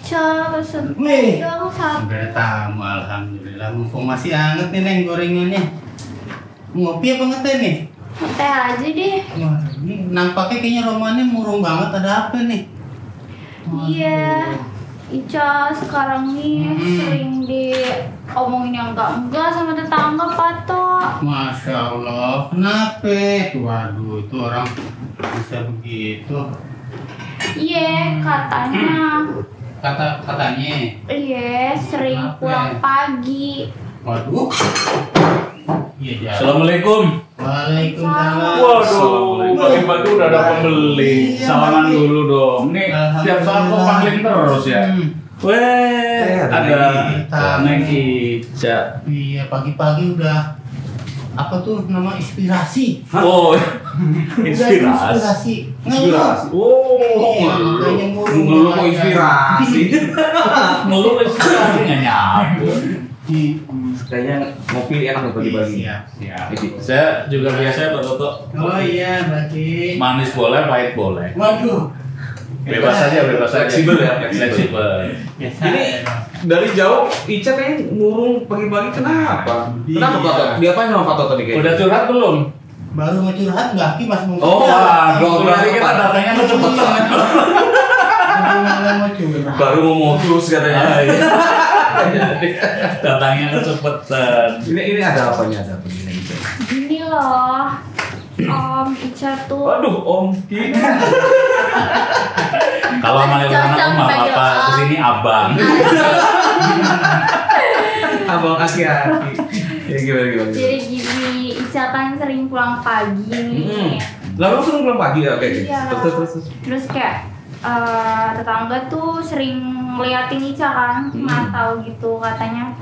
Ica, pesen Wih. dong satu. Udah tamu, alhamdulillah. Mumpung masih anget nih Neng gorengannya. Ngopi apa ngeteh nih? Teh aja deh. Wah, ini nampaknya kayaknya romannya murung banget. Ada apa nih? Iya. Ica sekarang nih sering diomongin yang enggak sama tetangga, Pato. Masya Allah, kenapa? Waduh, itu orang bisa begitu. Iya, katanya. Katanya. Iya, sering Kenapa? pulang pagi. Waduh. Iya, jalan. Assalamualaikum. Waalaikumsalam. Waduh, pagi-pagi udah ada pembeli. Iya, Salaman Bang. dulu dong. Nih, setiap saat kok panggilin terus ya. Weh, ada ada Neng Neng Ica. Iya, pagi-pagi udah apa tuh nama inspirasi. Oh, Udah inspirasi. Inspirasi. Oh, Kayaknya murung. ngeluh kok inspirasi. Ngeluh inspirasi nggak nyambung. Kayaknya ngopi enak nih pagi-pagi. Siap, siap. Saya juga biasanya Toto. Oh iya, berarti. Manis boleh, pahit boleh. Waduh. Bebas aja, bebas aja. Fleksibel ya, Fleksibel. Biasa. Ini dari jauh Ica kayaknya ngurung pagi-pagi kenapa? Kenapa Iya. Pak Toto? Diapain sama Pak Toto nih kayaknya? Udah curhat belum? baru mau curhat nggak Ki Mas mau. Oh, Waduh, berarti kita datangnya kecepatan. mau curhat. Baru mau modus katanya. Ah, iya. Datangnya kecepatan. Ini ada apanya? Ada apa nih Ica? Gini loh, Ica tuh. Waduh, Om Ki. Kalau manggil anak Cocok emak panggil apa Om. kesini abang. Abang aki-aki. Ya gimana? Jadi gini, Ica kan sering pulang pagi nih. Lalu sering pulang pagi ya kayak gitu. Iya. Terus. Terus kayak tetangga tuh sering ngeliatin Ica kan, mantau gitu katanya.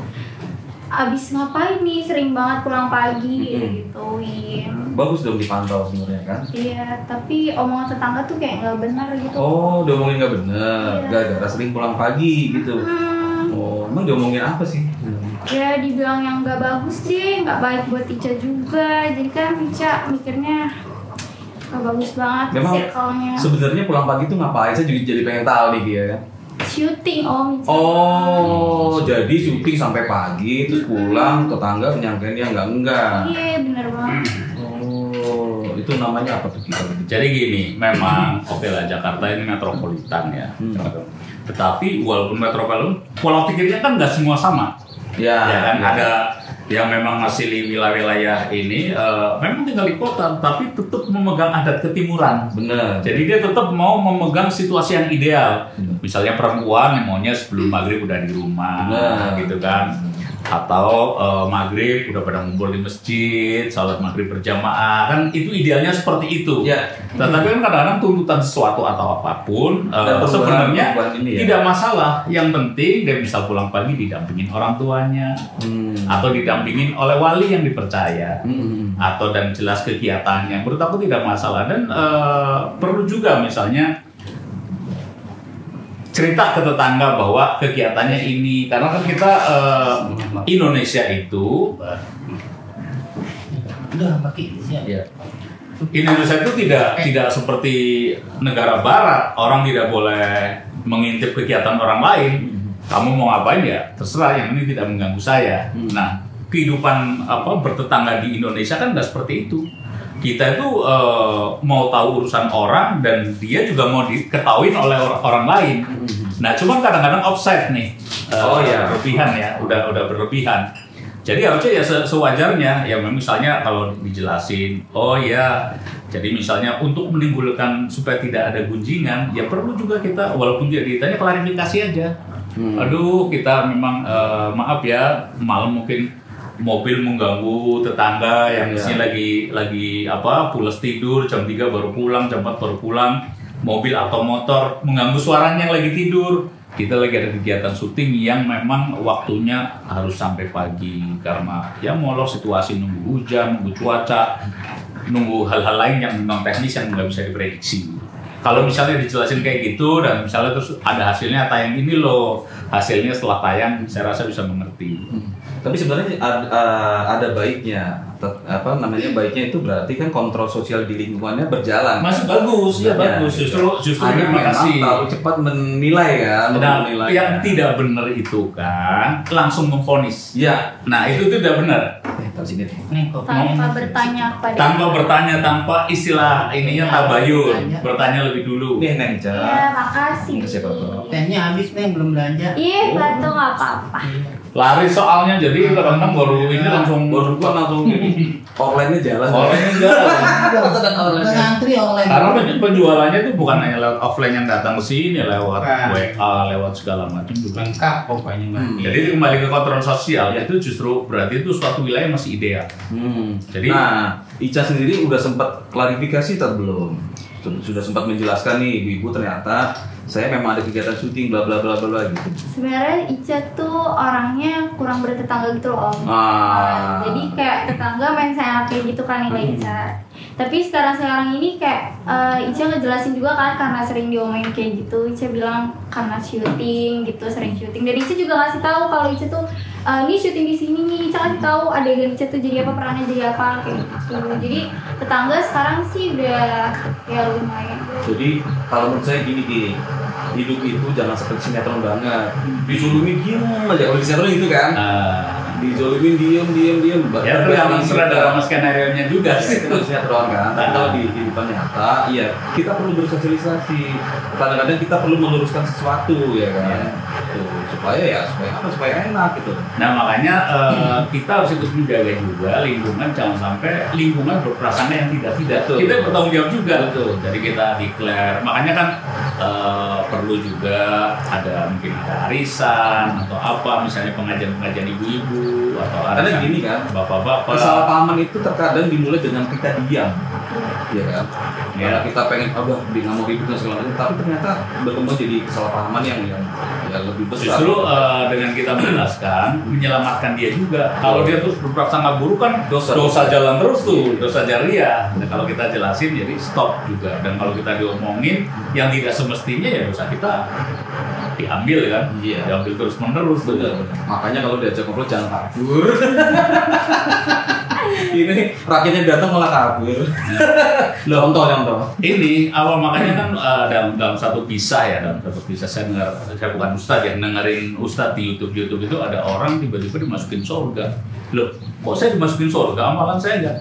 Abis ngapain nih sering banget pulang pagi gituin. Bagus dong dipantau sebenarnya kan. Iya, tapi omongan tetangga tuh kayak nggak benar gitu. Oh, diomongin nggak bener. Iya. Gara-gara sering pulang pagi gitu. Hmm, Oh, emang diomongin apa sih? ya dibilang yang nggak bagus deh, nggak baik buat Ica juga. Jadi kan Ica mikirnya nggak bagus banget Memang circle-nya. sebenarnya pulang pagi tuh ngapain? Saya juga jadi pengen tahu nih dia kan. Syuting Ica. Oh, jadi syuting sampai pagi terus pulang tetangga nyangkain dia enggak. Iya, bener banget. Oh, itu namanya apa tuh kita? Jadi gini, memang oke lah Jakarta ini metropolitan ya. Tetapi walaupun metropolitan, pola pikirnya kan nggak semua sama. Ya kan ada yang memang masih di wilayah ini memang tinggal di kota tapi tetap memegang adat ketimuran. Bener. Jadi dia tetap mau memegang situasi yang ideal. Misalnya perempuan yang maunya sebelum maghrib udah di rumah, Bener. gitu kan. Atau maghrib udah pada ngumpul di masjid, salat maghrib berjamaah, kan itu idealnya seperti itu. Ya. Tetapi kan kadang-kadang tuntutan sesuatu atau apapun Dan sebenarnya perubahan ini ya. tidak masalah. Yang penting dia bisa pulang pagi didampingin orang tuanya atau didampingin oleh wali yang dipercaya. Atau dan jelas kegiatannya. Menurut aku tidak masalah dan perlu juga misalnya cerita ke tetangga bahwa kegiatannya ini karena kan kita Indonesia itu Udah pakai siap. Ya. Indonesia itu tidak seperti negara barat, orang tidak boleh mengintip kegiatan orang lain. Kamu mau ngapain ya terserah, yang ini tidak mengganggu saya. Nah, kehidupan bertetangga di Indonesia kan nggak seperti itu. Kita itu mau tahu urusan orang dan dia juga mau diketahui oleh orang lain. Nah, cuman kadang-kadang offside nih, berlebihan ya, udah berlebihan. Jadi harusnya ya sewajarnya, ya misalnya kalau dijelasin, oh ya, jadi misalnya untuk menimbulkan supaya tidak ada gunjingan, ya perlu juga kita, walaupun tidak ditanya klarifikasi aja. Aduh, kita memang maaf ya, malam mungkin mobil mengganggu tetangga yang misalnya lagi pulas tidur jam 3 baru pulang, jam 4 baru pulang, mobil atau motor mengganggu suaranya yang lagi tidur. Kita lagi ada kegiatan syuting yang memang waktunya harus sampai pagi karena ya molor situasi, nunggu hujan, nunggu cuaca, nunggu hal-hal lain yang non teknis yang nggak bisa diprediksi. Kalau misalnya dijelasin kayak gitu dan misalnya terus ada hasilnya tayang ini loh, hasilnya setelah tayang saya rasa bisa mengerti. Tapi sebenarnya ada baiknya baiknya itu berarti kan kontrol sosial di lingkungannya berjalan. Masih bagus, ya bagus. Justru hanya terima memang kasih. terlalu cepat menilai kan. Nah, menilai yang kan. tidak benar itu kan langsung memvonis. Ya. Nah, itu tidak benar. Tahu sini deh. Nih kok Tanpa bertanya pada. Tanpa bertanya, tanpa istilah ininya tabayun, bertanya lebih dulu. Nih Neng Ca. Ya, makasih. Makasih, Bapak. tehnya habis nih belum belanja. Ih, bantu nggak apa-apa. Lari soalnya, jadi kadang-kadang baru ini langsung Baru buka langsung ini. Online-nya jalan. Online jalan. Udah ngantri online. Karena penjualannya itu bukan hanya lewat offline yang datang ke sini, lewat Bukan. WA, lewat segala macam juga. Lengkap pokoknya Mbak. Jadi kembali ke kontrol sosial itu justru berarti itu suatu wilayah masih ideal. Jadi- Nah, Ica sendiri udah sempat klarifikasi atau belum? Sudah sempat menjelaskan nih, ibu ternyata saya memang ada kegiatan syuting bla bla bla bla gitu. Sebenarnya Ica tuh orangnya kurang bertetangga gitu loh Om. Jadi kayak tetangga main sayang kayak gitu kan nilai Ica. Tapi sekarang ini kayak Ica ngejelasin juga kan karena sering diomongin kayak gitu. Ica bilang karena syuting gitu, sering syuting. Dan Ica juga ngasih tahu kalau Ica tuh ini syuting di sini nih. Ica kasih tahu adegan Ica tuh jadi apa, perannya jadi apa kayak gitu. Jadi tetangga sekarang sih udah ya lumayan. Jadi kalau menurut saya gini, hidup itu jangan seperti sinetron banget. Dizulumin diem aja, kalau di sinetron itu kan. Dizulumin diem. Ya tergantung sutradara sama skenario-nya juga sih. Itu sinetron kan. Tapi kalau di kehidupan nyata, iya kita perlu bersosialisasi. Kadang-kadang kita perlu meluruskan sesuatu ya kan. Tuh, supaya enak gitu. Nah makanya kita harus ikut menjaga juga lingkungan, jangan sampai lingkungan berprasangka yang tidak. Betul. Kita bertanggung jawab juga. Betul. Jadi kita declare. Makanya kan perlu juga mungkin ada arisan atau apa, misalnya pengajian ibu-ibu atau Karena arisan gini kan, bapak-bapak. kesalahpahaman itu terkadang dimulai dengan kita diam, ya kan? Ya. Karena kita pengen, nggak mau ribut dan segala macam, tapi ternyata berkembang jadi kesalahpahaman yang lebih besar. Justru dengan kita menjelaskan, menyelamatkan dia juga. Kalau dia terus berprasangka buruk kan dosa jalan terus tuh, dosa jariah. Nah, kalau kita jelasin jadi stop juga. Dan kalau kita diomongin yang tidak semestinya ya dosa kita diambil kan, Iya. diambil terus menerus. Bener. Makanya kalau diajak ngobrol jangan kabur. Ini rakyatnya datang malah kabur. Contoh. Ini awal makanya kan dalam satu kisah ya, dalam satu kisah saya bukan ustadz ya, dengerin ustadz di YouTube itu ada orang tiba-tiba dimasukin surga. Loh, kok saya dimasukin surga? Amalan saya enggak.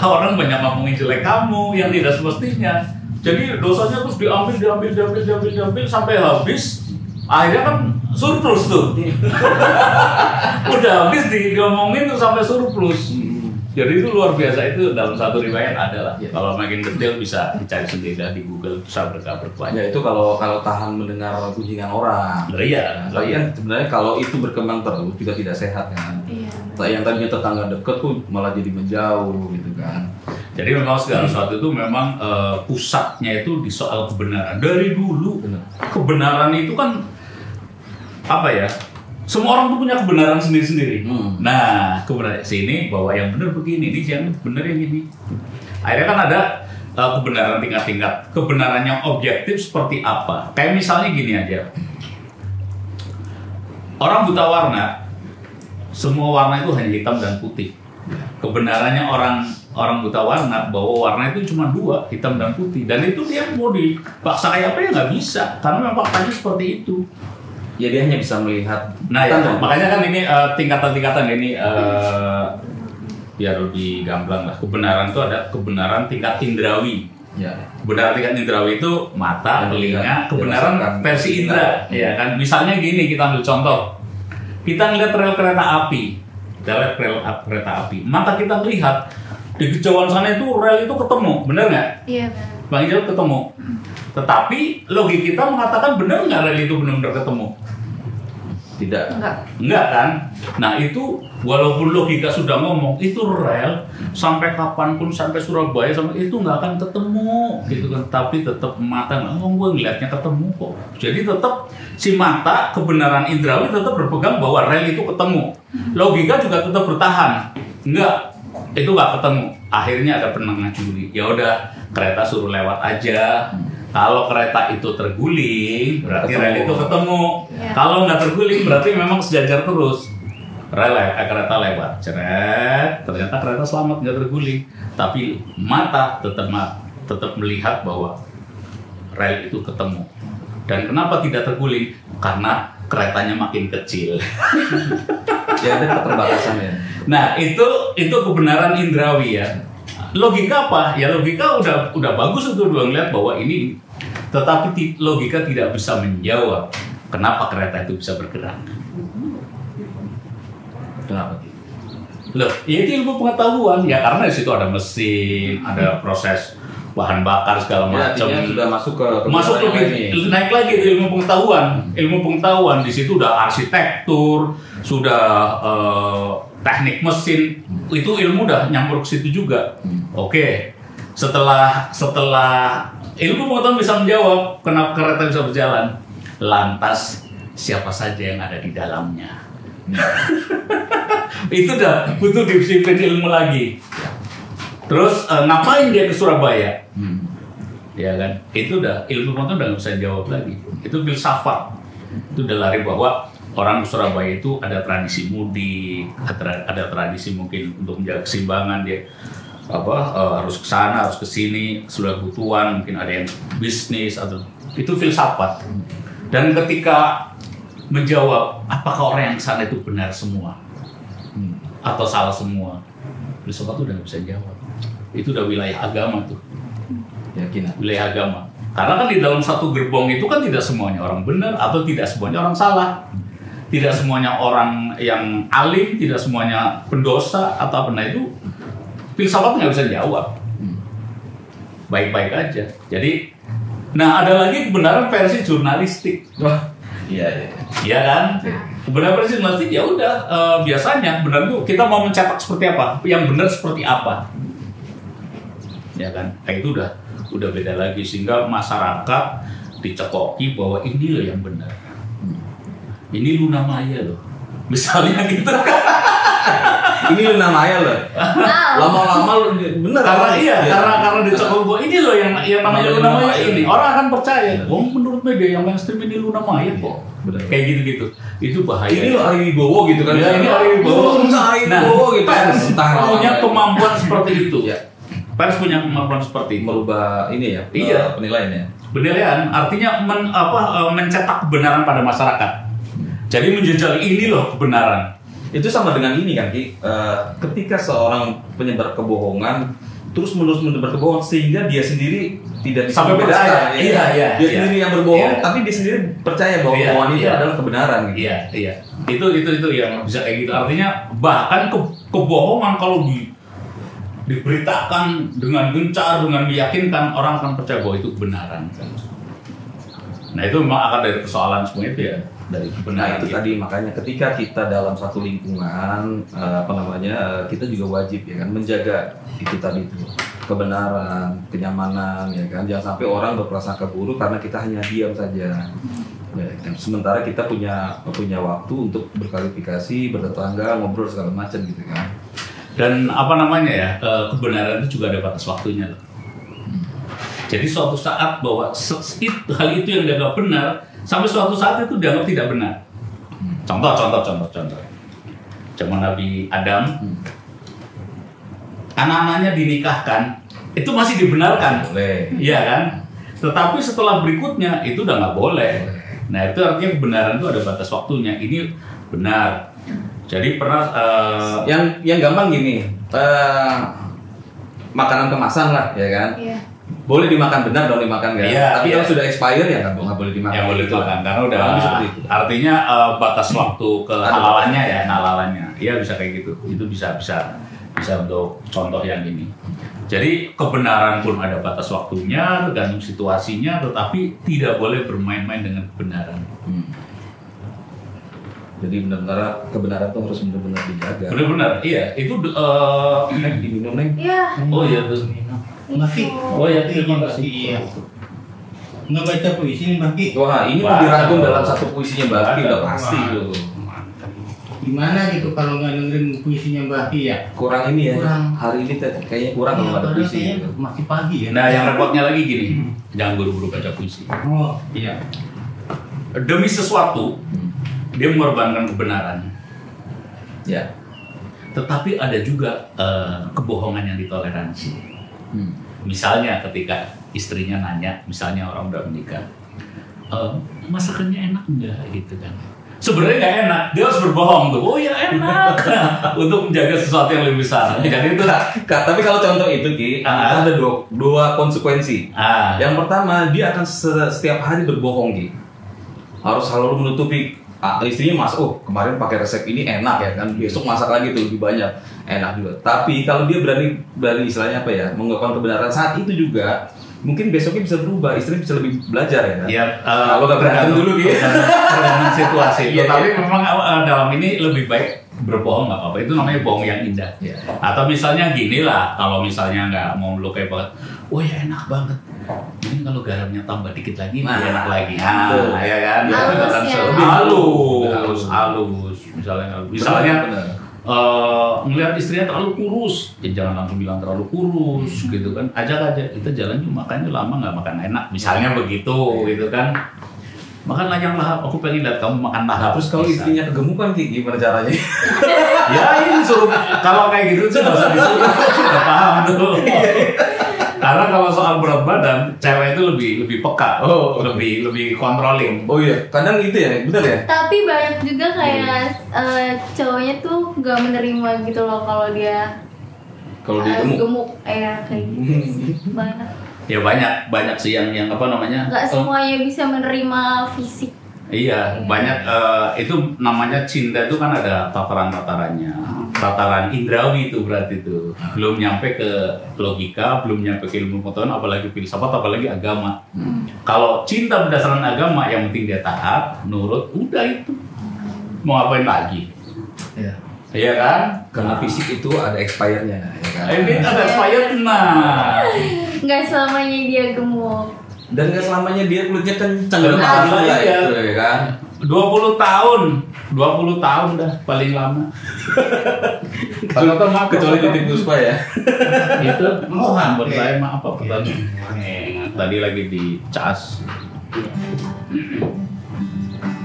Orang banyak ngomongin jelek kamu yang tidak semestinya. Jadi dosanya terus diambil sampai habis. Akhirnya kan surplus tuh. Udah habis diomongin tuh sampai surplus. Jadi itu luar biasa, itu dalam satu riwayat ada lah. Ya. Kalau makin detail bisa dicari sendiri di Google, bisa berkah-berkah. Ya itu kalau tahan mendengar kunjungan orang. Iya. Tapi kan sebenarnya kalau itu berkembang terus juga tidak sehat kan. Iya. Yang tadinya tetangga dekat tuh malah jadi menjauh gitu kan. Jadi memang segala sesuatu itu memang pusatnya itu di soal kebenaran. Dari dulu kebenaran itu kan apa ya? Semua orang tuh punya kebenaran sendiri-sendiri. Nah, kebenaran sini bahwa yang benar begini, ini yang benar yang ini. Akhirnya kan ada kebenaran tingkat-tingkat. Kebenaran yang objektif seperti apa? Kayak misalnya gini aja. Orang buta warna, semua warna itu hanya hitam dan putih. Kebenarannya orang buta warna bahwa warna itu cuma dua, hitam dan putih. Dan itu dia mau dipaksa kayak apa ya nggak bisa, karena memang faktanya seperti itu. Ya dia hanya bisa melihat. Nah ya, makanya kan ini tingkatan-tingkatan ini biar lebih gamblang lah. Kebenaran itu ada kebenaran tingkat indrawi. Ya. Kebenaran tingkat indrawi itu mata, telinga, kebenaran versi indra. Ya kan. Misalnya gini, kita ambil contoh. Kita ngeliat rel kereta api. Kita lihat rel kereta api. Maka kita melihat di kejauhan sana itu rel itu ketemu, benar nggak? Iya benar. Bang Ijal ketemu. Tetapi logika kita mengatakan benar nggak rel itu benar-benar ketemu? Tidak. Enggak kan? Nah itu walaupun logika sudah ngomong itu rel sampai kapanpun sampai Surabaya sampai itu nggak akan ketemu gitu kan, tapi tetap mata nggak gue ngeliatnya ketemu kok. Jadi tetap si mata kebenaran indrawi tetap berpegang bahwa rel itu ketemu. Logika juga tetap bertahan. Enggak, itu nggak ketemu. Akhirnya ada penengah juri. Ya udah kereta suruh lewat aja. Kalau kereta itu terguling, berarti rel itu ketemu. Ya. Kalau nggak terguling, berarti memang sejajar terus. kereta lewat, ceret, ternyata kereta selamat nggak terguling, tapi mata tetap melihat bahwa rel itu ketemu. Dan kenapa tidak terguling? Karena keretanya makin kecil. Ya ada keterbatasan ya. Nah itu kebenaran indrawi ya. Logika apa? Ya logika udah bagus untuk ngeliat bahwa ini, tetapi logika tidak bisa menjawab kenapa kereta itu bisa bergerak. Kenapa? Loh, ya itu ilmu pengetahuan ya, karena di situ ada mesin, ada proses bahan bakar segala macam. Ya, sudah masuk ke lebih naik lagi itu ilmu pengetahuan. Ilmu pengetahuan di situ udah arsitektur, sudah teknik mesin, itu ilmu udah nyampur ke situ juga. Oke. Setelah ilmu pengetahuan bisa menjawab kenapa kereta bisa berjalan, lantas siapa saja yang ada di dalamnya? Itu udah butuh disiplin ilmu lagi. Terus ngapain dia ke Surabaya? Ya kan? Itu udah ilmu pengetahuan udah nggak bisa jawab lagi. Itu filsafat. Itu udah lari bahwa orang ke Surabaya itu ada tradisi mudik, ada tradisi mungkin untuk menjaga keseimbangan, dia harus ke sana, harus ke sini, sudah kebutuhan, mungkin ada yang bisnis atau itu filsafat. Dan ketika menjawab apakah orang yang ke sana itu benar semua atau salah semua, filsafat itu udah nggak bisa jawab. Itu udah wilayah agama tuh. Keyakinan. Wilayah agama. Karena kan di dalam satu gerbong itu kan tidak semuanya orang benar atau tidak semuanya orang salah. Tidak semuanya orang yang alim, tidak semuanya pendosa atau apa. Nah itu filsafat nggak bisa jawab. Baik-baik aja. Jadi, nah ada lagi kebenaran versi jurnalistik. Wah, iya. Iya kan? Kebenaran versi jurnalistik ya udah biasanya benar tuh kita mau mencetak seperti apa, yang benar seperti apa. Ya kan? Kayak itu udah beda lagi, sehingga masyarakat dicekoki bahwa ini loh yang benar. Ini Luna Maya loh. Misalnya gitu. Ini Luna Maya loh. Lama-lama bener. Karena dicekoki bahwa ini loh yang namanya Luna Maya ini. Orang akan percaya. Oh, menurut media yang mainstream ini Luna Maya kok. Kayak gitu-gitu. Itu bahaya. Ini loh Ari Wibowo gitu kan. Ya, ini Ari Wibowo. Gitu. Pers punya kemampuan seperti itu. Ya. Pers punya kemampuan seperti itu. Merubah ini ya. Iya. Penilaian ya. Penilaian artinya mencetak kebenaran pada masyarakat. Jadi menjejali ini loh kebenaran. Itu sama dengan ini kan Ki. Ketika seorang penyebar kebohongan terus-menerus menyebar kebohongan sehingga dia sendiri tidak bisa membedakan. Dia sendiri yang berbohong, tapi dia sendiri percaya bahwa kebohongan itu adalah kebenaran. Gitu. Iya. Itu yang bisa kayak gitu. Artinya bahkan kebohongan kalau diberitakan dengan gencar, dengan meyakinkan, orang akan percaya bahwa itu kebenaran. Nah itu memang akan dari persoalan semua itu ya, dari kebenaran. Nah itu tadi makanya ketika kita dalam satu lingkungan, kita juga wajib ya kan menjaga itu tadi itu kebenaran, kenyamanan ya kan. Jangan sampai orang berprasangka buruk karena kita hanya diam saja. Ya, kan? Sementara kita punya waktu untuk berklarifikasi, bertetangga, ngobrol segala macam gitu kan. Dan kebenaran itu juga ada batas waktunya loh. Jadi suatu saat bahwa hal itu yang dianggap benar, sampai suatu saat itu dianggap tidak benar. Contoh. Zaman Nabi Adam, anak-anaknya dinikahkan, itu masih dibenarkan. Boleh. Iya kan? Tetapi setelah berikutnya itu udah nggak boleh. Nah itu artinya kebenaran itu ada batas waktunya. Ini benar. Jadi pernah yang gampang gini, makanan kemasan lah, ya kan? Iya. Boleh dimakan benar, dong dimakan kan? Tapi kalau sudah expired ya nggak boleh dimakan. Ya boleh dimakan karena udah. Artinya batas waktu kehalalannya ya, halalannya. Iya bisa kayak gitu. Itu bisa untuk contoh yang ini. Jadi kebenaran pun ada batas waktunya, tergantung situasinya, tetapi tidak boleh bermain-main dengan kebenaran. Jadi benar-benar kebenaran itu harus benar-benar dijaga. Benar-benar, iya. Itu diminum Neng. Iya. Oh iya tuh. Baki. Oh ya, terima kasih. Iya. Nggak baca puisi nih Baki. Wah ini mau dirangkum dalam satu puisinya Baki udah pasti tuh. Gimana gitu kalau nggak dengerin puisinya Baki ya? Kurang ini ya. Kurang. Hari ini kayaknya kurang kalau ada puisi. Gitu. Masih pagi ya. Nah yang repotnya lagi gini, jangan buru-buru baca puisi. Oh iya. Demi sesuatu dia mengorbankan kebenaran. Ya. Tetapi ada juga kebohongan yang ditoleransi. Misalnya ketika istrinya nanya, misalnya orang udah menikah, masakannya enak enggak gitu kan? Sebenarnya nggak enak, dia harus berbohong tuh. Oh ya enak, untuk menjaga sesuatu yang lebih besar. Jadi itu. Tapi kalau contoh itu Ki, ada dua konsekuensi. Yang pertama, dia akan setiap hari berbohong Ki. Harus selalu menutupi. Istrinya masak, kemarin pakai resep ini enak ya kan, besok masak lagi tuh lebih banyak, enak juga. Tapi kalau dia berani istilahnya apa ya, mengungkapkan kebenaran saat itu juga, mungkin besoknya bisa berubah, istrinya bisa lebih belajar ya kan. Ya, kalau nggak berantem dulu gitu. Tergantung situasi. Iya, Tapi iya. memang dalam ini lebih baik berbohong nggak apa-apa. Itu namanya bohong yang indah. Iya. Atau misalnya gini lah, kalau misalnya nggak mau melukai banget, oh ya enak banget. Ini kalau garamnya tambah dikit lagi, lebih enak lagi. betul. Ya kan. Halus ya. Halus. Misalnya. Ngelihat istrinya terlalu kurus, ya jangan langsung bilang terlalu kurus gitu kan, ajak aja kita jalan yuk makannya lama nggak makan enak, misalnya begitu gitu kan, makan yang lahap, aku pengen lihat kamu makan lahap. Terus kalau Bisa. istrinya kegemukan Ki, gimana caranya? Ya ini suruh, kalau kayak gitu sih nggak usah disuruh, udah paham tuh. Karena kalau soal berat badan, cewek itu lebih peka, lebih controlling. Oh iya, kadang gitu ya, bener ya? Tapi banyak juga kayak cowoknya tuh gak menerima gitu loh kalau dia gemuk, kayak gitu. Banyak. Ya banyak sih yang apa namanya? Gak semuanya bisa menerima fisik. Iya, banyak itu namanya cinta itu kan ada tataran-tatarannya. Tataran indrawi itu berarti itu. Belum nyampe ke logika, belum nyampe ke ilmu pengetahuan, apalagi filsafat, apalagi agama. Kalau cinta berdasarkan agama, yang penting dia taat, nurut, udah itu. Mau ngapain lagi? Iya. Iya kan? Karena fisik itu ada expirednya, ya kan? Ini ada expired, nah. Gak selamanya dia gemuk. Dan nggak selamanya dia kulitnya kencang Benar, gitu iya. ya kan? 20 tahun dah paling lama. Kecuali titik puspa ya. Itu mohon buat saya maaf apa pertanyaan. Tadi lagi di cas.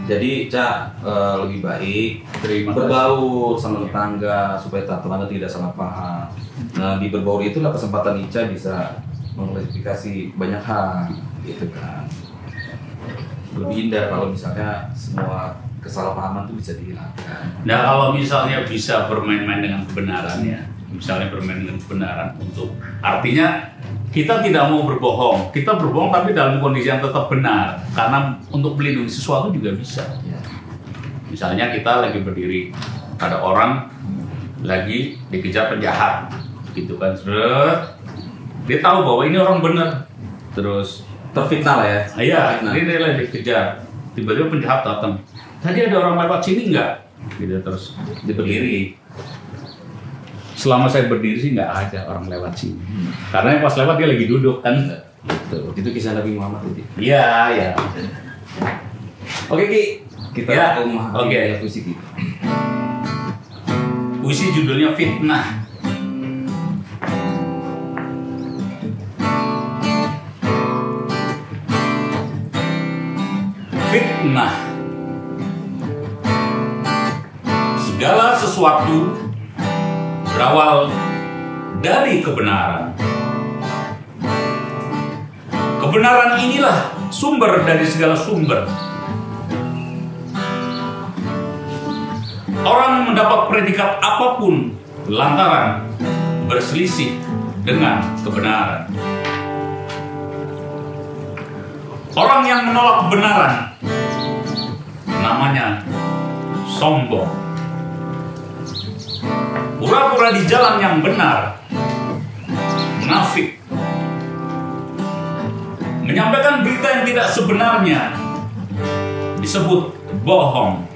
Jadi Cak, lebih baik Terima kasih. berbaur sama tetangga supaya tetangga tidak salah paham. Nah di berbaur itulah kesempatan Ica bisa mengklarifikasi banyak hal, gitu kan. Lebih indah kalau misalnya semua kesalahpahaman itu bisa dihilangkan. Nah kalau misalnya bisa bermain-main dengan kebenaran ya, misalnya bermain dengan kebenaran untuk artinya kita tidak mau berbohong, kita berbohong tapi dalam kondisi yang tetap benar karena untuk melindungi sesuatu juga bisa. Ya. Misalnya kita lagi berdiri, ada orang lagi dikejar penjahat, gitu kan, seret. Dia tahu bahwa ini orang benar, terus Terfitnah lah ya. iya, Terfitnah. dia lagi dikejar, tiba-tiba penjahat datang. Tadi ada orang lewat sini nggak? Gitu terus dia berdiri. Selama saya berdiri sih nggak ada orang lewat sini, karena yang pas lewat dia lagi duduk kan. Gitu. Itu kisah Nabi Muhammad itu. Iya, iya. Oke Ki, kita Ya, memahami oke. puisi kita. Puisi judulnya Fitnah. Fitnah. Segala sesuatu berawal dari kebenaran. Kebenaran inilah sumber dari segala sumber. Orang mendapat predikat apapun lantaran berselisih dengan kebenaran. Orang yang menolak kebenaran namanya sombong. Pura-pura di jalan yang benar, munafik. Menyampaikan berita yang tidak sebenarnya disebut bohong.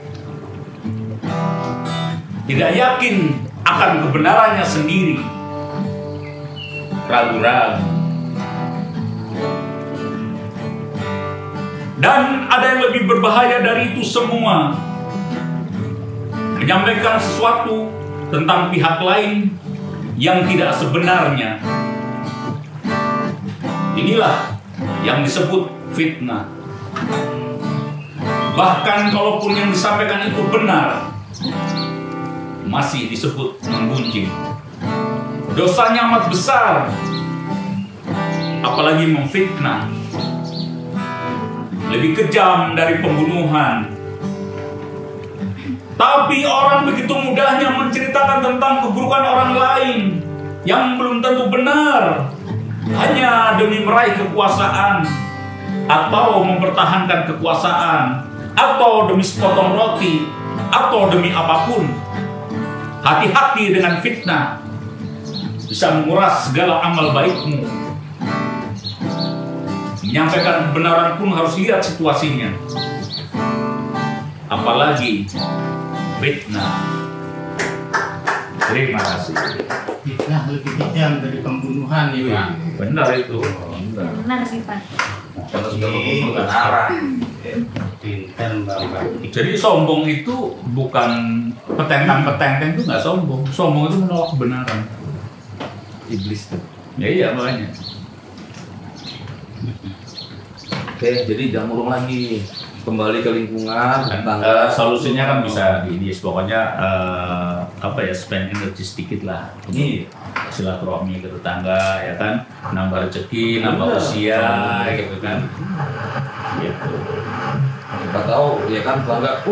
Tidak yakin akan kebenarannya sendiri, ragu-ragu. Dan ada yang lebih berbahaya dari itu semua, menyampaikan sesuatu tentang pihak lain yang tidak sebenarnya. Inilah yang disebut fitnah. Bahkan kalaupun yang disampaikan itu benar, masih disebut menggunjing. Dosanya amat besar, apalagi memfitnah. Lebih kejam dari pembunuhan. Tapi orang begitu mudahnya menceritakan tentang keburukan orang lain yang belum tentu benar, hanya demi meraih kekuasaan, atau mempertahankan kekuasaan, atau demi sepotong roti, atau demi apapun. Hati-hati dengan fitnah, bisa menguras segala amal baikmu. Menyampaikan kebenaran pun harus lihat situasinya, apalagi fitnah. Terima kasih. Fitnah lebih kejam dari pembunuhan ya Pak. Benar itu. Benar sih Pak. Karena sudah mengumpulkan arah. Pintar Bapak. Jadi sombong itu bukan petentang-petenteng itu nggak sombong. Sombong itu menolak kebenaran. Iblis tuh. Ya iya makanya. Oke, jadi jangan murung lagi. Kembali ke lingkungan, Solusinya kan bisa di pokoknya apa ya, spend energi sedikit lah. Ini silaturahmi ke tetangga ya kan, nambah rezeki, nambah usia gitu kan. Gitu. Kita tahu ya kan tetangga,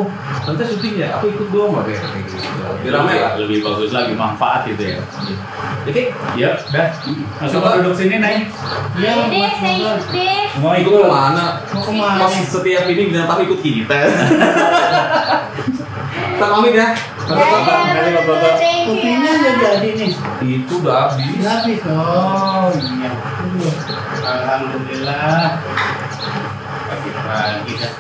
nanti syuting ya, aku ikut dong, kayak gitu. Lebih ramai lah. Lebih bagus lagi manfaat itu ya. Oke, Ya, udah. Langsung duduk sini, Neng. Iya, Deh, saya deh. Mau itu ikut? kemana? Mau kemana? Pas setiap ini bintang tamu ikut kita. Kita pamit ya. Kopinya udah jadi nih. Itu udah habis. Udah habis. Oh iya. Alhamdulillah. Pagi-pagi dah.